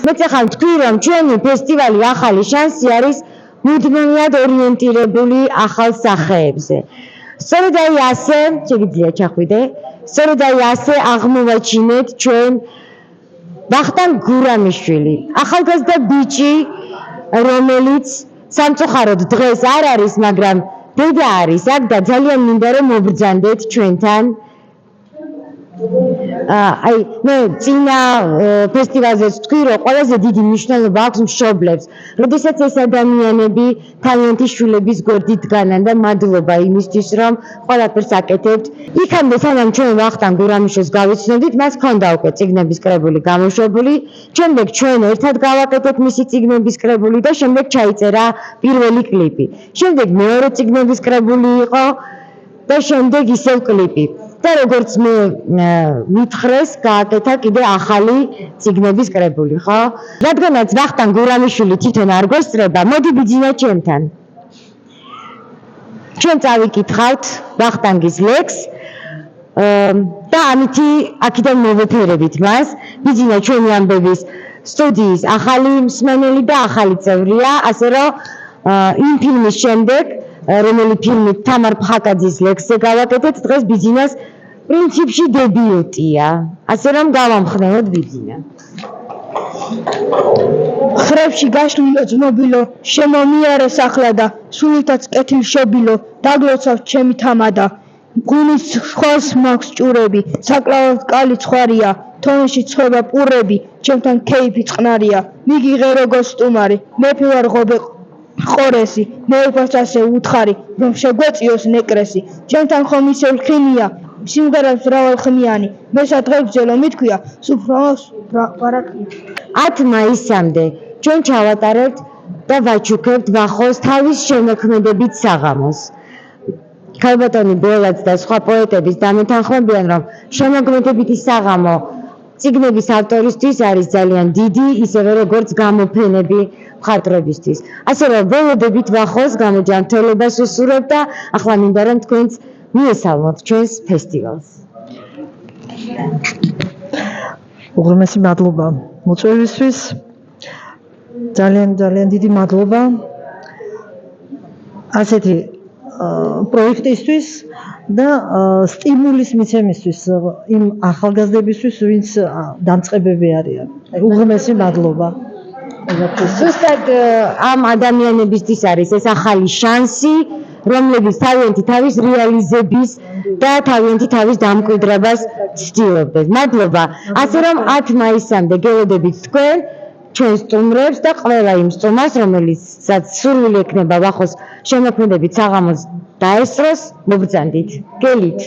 მეც ახლა თქვი რომ ჩვენი ფესტივალი ახალი შანსი არის მუდმივად ორიენტირებული ახალ სახეებზე. სწორედ აი ასე შეგიძლია ჩახვიდე. სწორედ აი ასე აღმოვაჩინეთ ჩვენ ვახტანგ გურამიშვილი, ახალგაზრდა ბიჭი, რომელიც სამწუხაროდ დღეს არ არის, მაგრამ დედა არის აქ და ძალიან მინდა რომ მობრძანდეთ ჩვენთან. აი მე წინა ფესტივალზე ვთქვი რომ ყველაზე დიდი მნიშვნელობა აქვს მშობლებს, როდესაც ეს ადამიანები თავიანთი შვილების გვერდით დგანან და მადლობა იმისთვის რომ ყველაფერს აკეთებთ. იქამდე სანამ ჩვენ ვახტანგ გურამიშვილს გავიცნობდით, მას ჰქონდა უკვე წიგნების კრებული გამოშვებული, შემდეგ ჩვენ ერთად გავაკეთეთ მისი წიგნების კრებული და შემდეგ ჩაიწერა პირველი კლიპი. შემდეგ მეორე წიგნების კრებული იყო და შემდეგ ისევ კლიპი. და როგორც მე მითხრეს, გააკეთა კიდე ახალი წიგნების კრებული, ხო? რადგანაც ვახტანგ გურამიშვილი თვითონ არ გვესწრება, მოდი ბიძინა ჩემთან. ჩვენ წავიკითხავთ ვახტანგის ლექსს და ამითი აქედან მოვეფერებით მას. ბიძინა ჩვენი ამბების სტუდიის ახალი მსმენელი და ახალი წევრია, ასე რომ იმ ფილმის შემდეგ რომელი ფილმი თამარ ფხაკაძის ლექსზე გავაკეთეთ, დღეს ბიძინას პრინციპში დებიუტია. ასე რომ გავამხნევოთ ბიძინა. ხრებში გაშლილო ძმობილო, შემომიარე სახლა და სულითაც კეთილშობილო, დაგლოცავთ ჩემი თამადა. გულის ხვალს მაქვს ჭურები, საკლავად კალი ცხვარია, თონში ცხება პურები, ჩემთან ქეიფი წყნარია. მიგიღე როგორ სტუმარი, მეფე ვარ ღობე ყორესი, მე ვფას ასე უთხარი, რომ შეგვეწიოს ნეკრესი. ჩემთან ხომ ისევ ხინია, სიმღერას მრავალხმიანი, მე სადღეებზე რომ მითქვია, სუფრავს ვარაკია. 10 მაისამდე ჩვენ ჩავატარებთ და ვაჩუქებთ ვახოს თავის შემოქმედებით საღამოს. ქალბატონი ბოლაც და სხვა პოეტების დამეთანხმებიან, რომ შემოქმედებითი საღამო წიგნების ავტორისთვის არის ძალიან დიდი, ისევე როგორც გამოფენები მხატვრებისთვის. ასე რომ ველოდებით ვახოს გამოჯანმრთელებას უსურვებ და ახლა მინდა რომ თქვენც მიესალმოთ ჩვენს ფესტივალს. უღრმესი მადლობა მოწვევისთვის. ძალიან დიდი მადლობა ასეთი პროექტისთვის და სტიმულის მიცემისთვის იმ ახალგაზრდებისთვის, ვინც დამწყებები არიან. უღრმესი მადლობა. ზუსტად ამ ადამიანებისთვის არის ეს ახალი შანსი, რომლებიც თავიანთი თავის რეალიზების და თავიანთი თავის დამკვიდრებას ცდილობენ. მადლობა. ასე რომ 10 მაისამდე გელოდებით თქვენ ჩვენ სტუმრებს და ყველა იმ სტუმარს, რომელიცაც სურვილი ექნება ვახოს შემოქმედებით საღამოს დაესწროს, მობრძანდით. გელით.